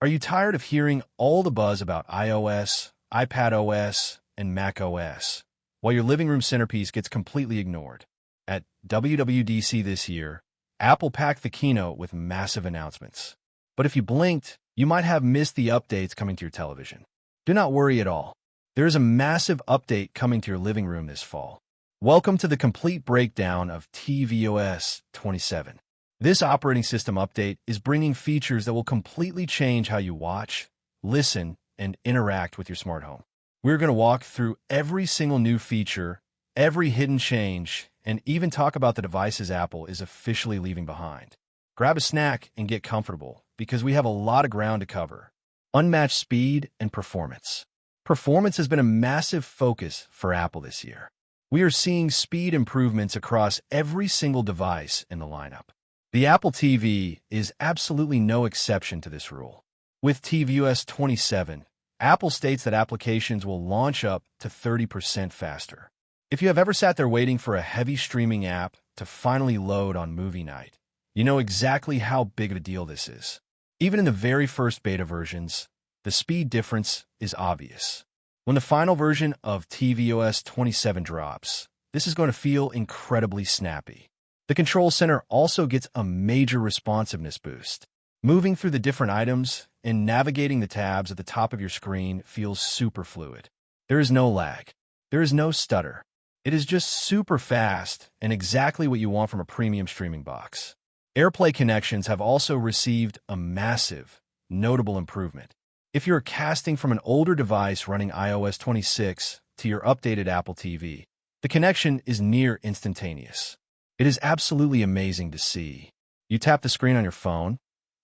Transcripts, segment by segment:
Are you tired of hearing all the buzz about iOS, iPadOS, and macOS, while your living room centerpiece gets completely ignored? At WWDC this year, Apple packed the keynote with massive announcements. But if you blinked, you might have missed the updates coming to your television. Do not worry at all. There is a massive update coming to your living room this fall. Welcome to the complete breakdown of tvOS 27. This operating system update is bringing features that will completely change how you watch, listen, and interact with your smart home. We're going to walk through every single new feature, every hidden change, and even talk about the devices Apple is officially leaving behind. Grab a snack and get comfortable, because we have a lot of ground to cover. Unmatched speed and performance. Performance has been a massive focus for Apple this year. We are seeing speed improvements across every single device in the lineup. The Apple TV is absolutely no exception to this rule. With tvOS 27, Apple states that applications will launch up to 30% faster. If you have ever sat there waiting for a heavy streaming app to finally load on movie night, you know exactly how big of a deal this is. Even in the very first beta versions, the speed difference is obvious. When the final version of tvOS 27 drops, this is going to feel incredibly snappy. The Control Center also gets a major responsiveness boost. Moving through the different items and navigating the tabs at the top of your screen feels super fluid. There is no lag. There is no stutter. It is just super fast and exactly what you want from a premium streaming box. AirPlay connections have also received a massive, notable improvement. If you're casting from an older device running iOS 26 to your updated Apple TV, the connection is near instantaneous. It is absolutely amazing to see. You tap the screen on your phone,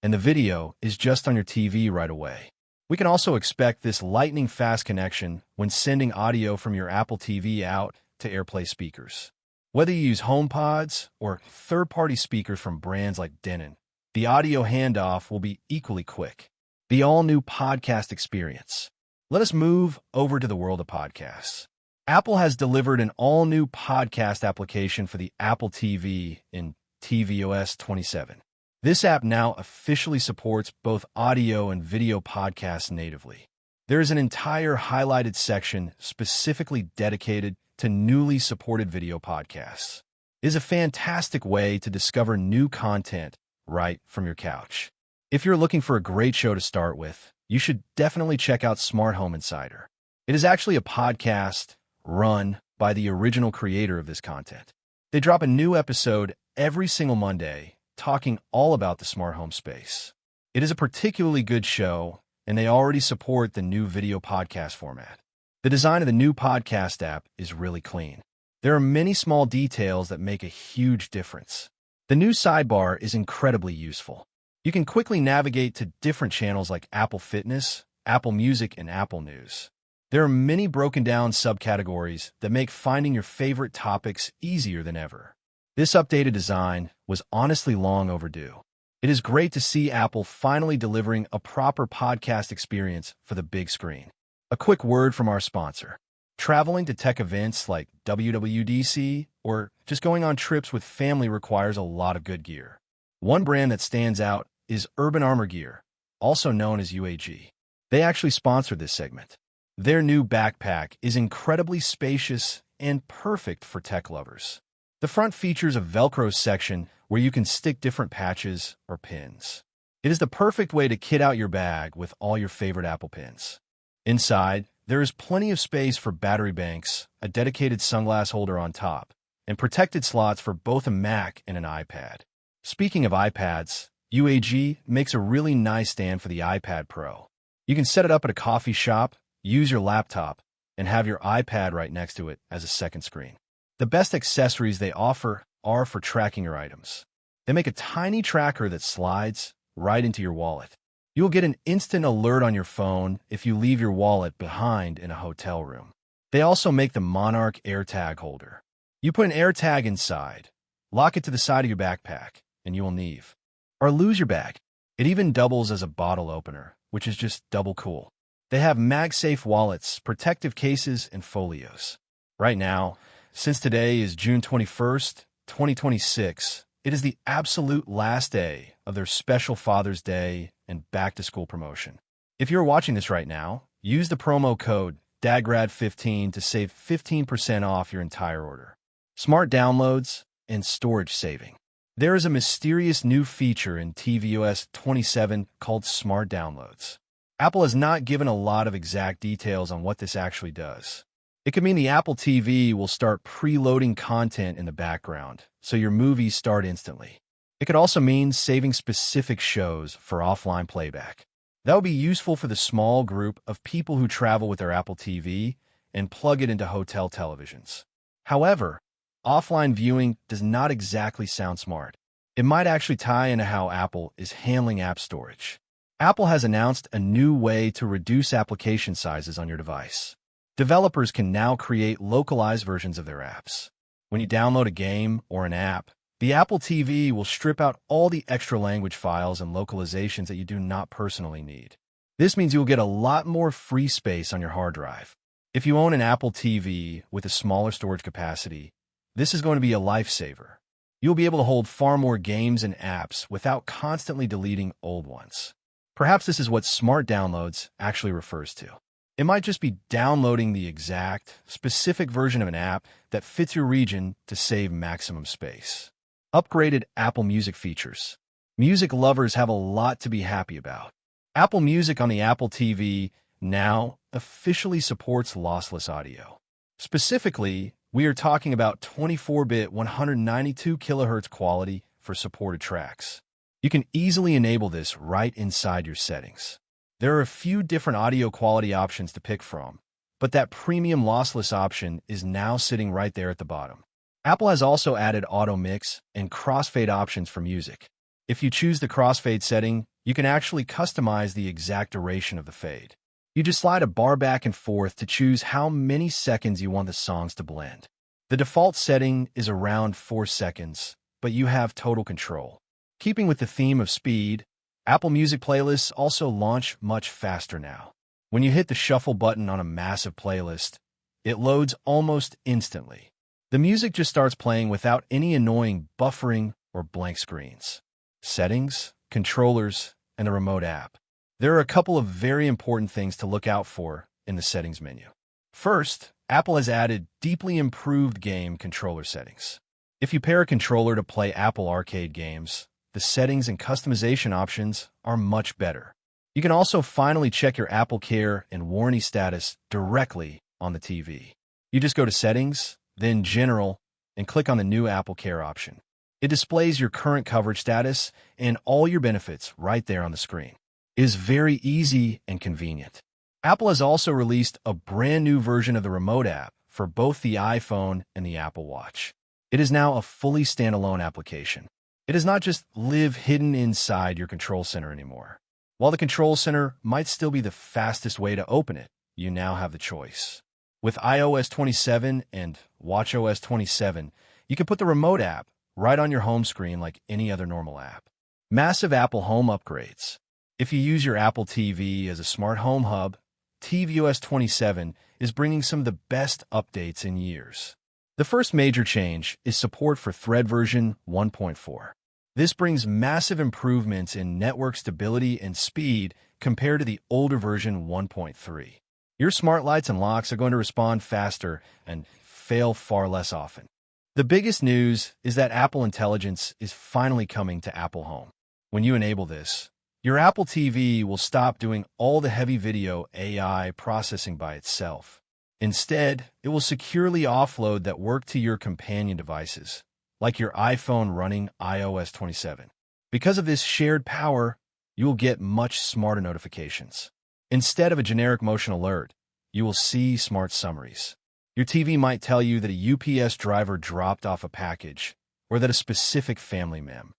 and the video is just on your TV right away. We can also expect this lightning-fast connection when sending audio from your Apple TV out to AirPlay speakers. Whether you use HomePods or third-party speakers from brands like Denon, the audio handoff will be equally quick. The all-new podcast experience. Let us move over to the world of podcasts. Apple has delivered an all-new podcast application for the Apple TV in tvOS 27. This app now officially supports both audio and video podcasts natively. There is an entire highlighted section specifically dedicated to newly supported video podcasts. It is a fantastic way to discover new content right from your couch. If you're looking for a great show to start with, you should definitely check out Smart Home Insider. It is actually a podcast run by the original creator of this content. They drop a new episode every single Monday, talking all about the smart home space. It is a particularly good show, and they already support the new video podcast format. The design of the new podcast app is really clean. There are many small details that make a huge difference. The new sidebar is incredibly useful. You can quickly navigate to different channels like Apple Fitness, Apple Music, and Apple News. There are many broken down subcategories that make finding your favorite topics easier than ever. This updated design was honestly long overdue. It is great to see Apple finally delivering a proper podcast experience for the big screen. A quick word from our sponsor. Traveling to tech events like WWDC or just going on trips with family requires a lot of good gear. One brand that stands out is Urban Armor Gear, also known as UAG. They actually sponsored this segment. Their new backpack is incredibly spacious and perfect for tech lovers. The front features a Velcro section where you can stick different patches or pins. It is the perfect way to kit out your bag with all your favorite Apple pins. Inside, there is plenty of space for battery banks, a dedicated sunglass holder on top, and protected slots for both a Mac and an iPad. Speaking of iPads, UAG makes a really nice stand for the iPad Pro. You can set it up at a coffee shop, use your laptop, and have your iPad right next to it as a second screen. The best accessories they offer are for tracking your items. They make a tiny tracker that slides right into your wallet. You'll get an instant alert on your phone if you leave your wallet behind in a hotel room. They also make the Monarch AirTag holder. You put an AirTag inside, lock it to the side of your backpack, and you will leave. Or lose your bag. It even doubles as a bottle opener, which is just double cool. They have MagSafe wallets, protective cases, and folios. Right now, since today is June 21st, 2026, it is the absolute last day of their special Father's Day and back-to-school promotion. If you're watching this right now, use the promo code DAGRAD15 to save 15% off your entire order. Smart downloads and storage saving. There is a mysterious new feature in tvOS 27 called Smart Downloads. Apple has not given a lot of exact details on what this actually does. It could mean the Apple TV will start preloading content in the background, so your movies start instantly. It could also mean saving specific shows for offline playback. That would be useful for the small group of people who travel with their Apple TV and plug it into hotel televisions. However, offline viewing does not exactly sound smart. It might actually tie into how Apple is handling app storage. Apple has announced a new way to reduce application sizes on your device. Developers can now create localized versions of their apps. When you download a game or an app, the Apple TV will strip out all the extra language files and localizations that you do not personally need. This means you'll get a lot more free space on your hard drive. If you own an Apple TV with a smaller storage capacity, this is going to be a lifesaver. You'll be able to hold far more games and apps without constantly deleting old ones. Perhaps this is what Smart Downloads actually refers to. It might just be downloading the exact, specific version of an app that fits your region to save maximum space. Upgraded Apple Music features. Music lovers have a lot to be happy about. Apple Music on the Apple TV now officially supports lossless audio. Specifically, we are talking about 24-bit 192 kHz quality for supported tracks. You can easily enable this right inside your settings. There are a few different audio quality options to pick from, but that premium lossless option is now sitting right there at the bottom. Apple has also added auto mix and crossfade options for music. If you choose the crossfade setting, you can actually customize the exact duration of the fade. You just slide a bar back and forth to choose how many seconds you want the songs to blend. The default setting is around 4 seconds, but you have total control. Keeping with the theme of speed, Apple Music playlists also launch much faster now. When you hit the shuffle button on a massive playlist, it loads almost instantly. The music just starts playing without any annoying buffering or blank screens. Settings, controllers, and the remote app. There are a couple of very important things to look out for in the settings menu. First, Apple has added deeply improved game controller settings. If you pair a controller to play Apple Arcade games, the settings and customization options are much better. You can also finally check your Apple Care and warranty status directly on the TV. You just go to Settings, then General, and click on the new Apple Care option. It displays your current coverage status and all your benefits right there on the screen. It is very easy and convenient. Apple has also released a brand new version of the remote app for both the iPhone and the Apple Watch. It is now a fully standalone application. It does not just live hidden inside your control center anymore. While the control center might still be the fastest way to open it, you now have the choice. With iOS 27 and watchOS 27, you can put the remote app right on your home screen like any other normal app. Massive Apple Home upgrades. If you use your Apple TV as a smart home hub, tvOS 27 is bringing some of the best updates in years. The first major change is support for Thread version 1.4. This brings massive improvements in network stability and speed compared to the older version 1.3. Your smart lights and locks are going to respond faster and fail far less often. The biggest news is that Apple Intelligence is finally coming to Apple Home. When you enable this, your Apple TV will stop doing all the heavy video AI processing by itself. Instead, it will securely offload that work to your companion devices, like your iPhone running iOS 27. Because of this shared power, you will get much smarter notifications. Instead of a generic motion alert, you will see smart summaries. Your TV might tell you that a UPS driver dropped off a package, or that a specific family member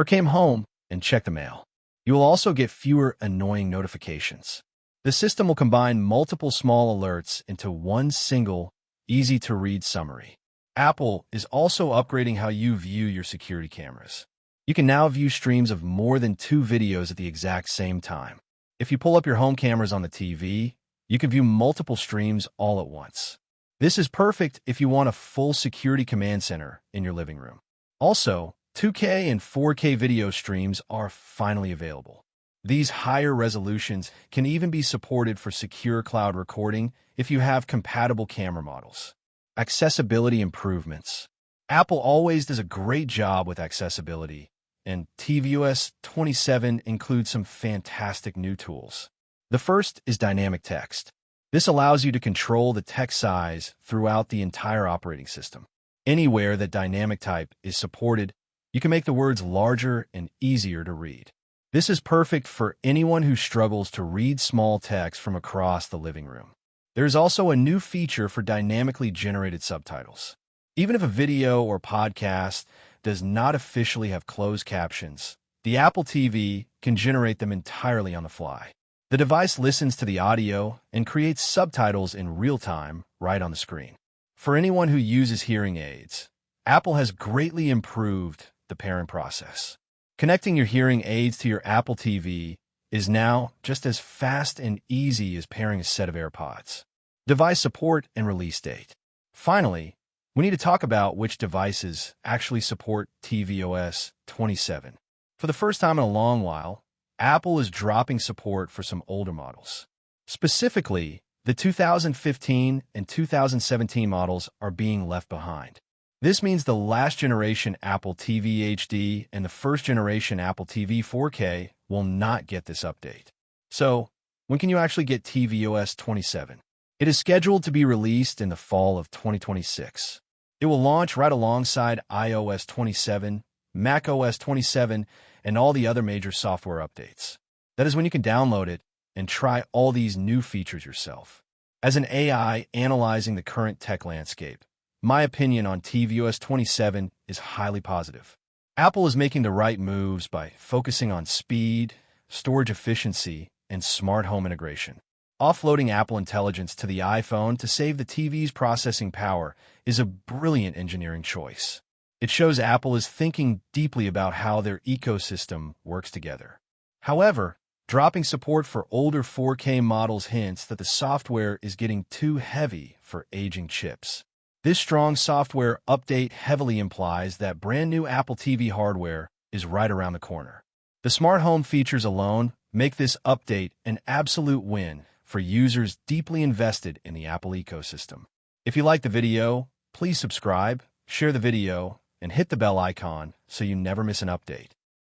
came home and checked the mail. You will also get fewer annoying notifications. The system will combine multiple small alerts into one single, easy-to-read summary. Apple is also upgrading how you view your security cameras. You can now view streams of more than 2 videos at the exact same time. If you pull up your home cameras on the TV, you can view multiple streams all at once. This is perfect if you want a full security command center in your living room. Also, 2K and 4K video streams are finally available. These higher resolutions can even be supported for secure cloud recording if you have compatible camera models. Accessibility improvements. Apple always does a great job with accessibility, and tvOS 27 includes some fantastic new tools. The first is dynamic text. This allows you to control the text size throughout the entire operating system. Anywhere that dynamic type is supported, you can make the words larger and easier to read. This is perfect for anyone who struggles to read small text from across the living room. There is also a new feature for dynamically generated subtitles. Even if a video or podcast does not officially have closed captions, the Apple TV can generate them entirely on the fly. The device listens to the audio and creates subtitles in real time right on the screen. For anyone who uses hearing aids, Apple has greatly improved the pairing process. Connecting your hearing aids to your Apple TV is now just as fast and easy as pairing a set of AirPods. Device support and release date. Finally, we need to talk about which devices actually support tvOS 27. For the first time in a long while, Apple is dropping support for some older models. Specifically, the 2015 and 2017 models are being left behind. This means the last generation Apple TV HD and the first generation Apple TV 4K will not get this update. So, when can you actually get tvOS 27? It is scheduled to be released in the fall of 2026. It will launch right alongside iOS 27, macOS 27, and all the other major software updates. That is when you can download it and try all these new features yourself. As an AI analyzing the current tech landscape, my opinion on tvOS 27 is highly positive. Apple is making the right moves by focusing on speed, storage efficiency, and smart home integration. Offloading Apple Intelligence to the iPhone to save the TV's processing power is a brilliant engineering choice. It shows Apple is thinking deeply about how their ecosystem works together. However, dropping support for older 4K models hints that the software is getting too heavy for aging chips. This strong software update heavily implies that brand new Apple TV hardware is right around the corner. The smart home features alone make this update an absolute win for users deeply invested in the Apple ecosystem. If you like the video, please subscribe, share the video, and hit the bell icon so you never miss an update.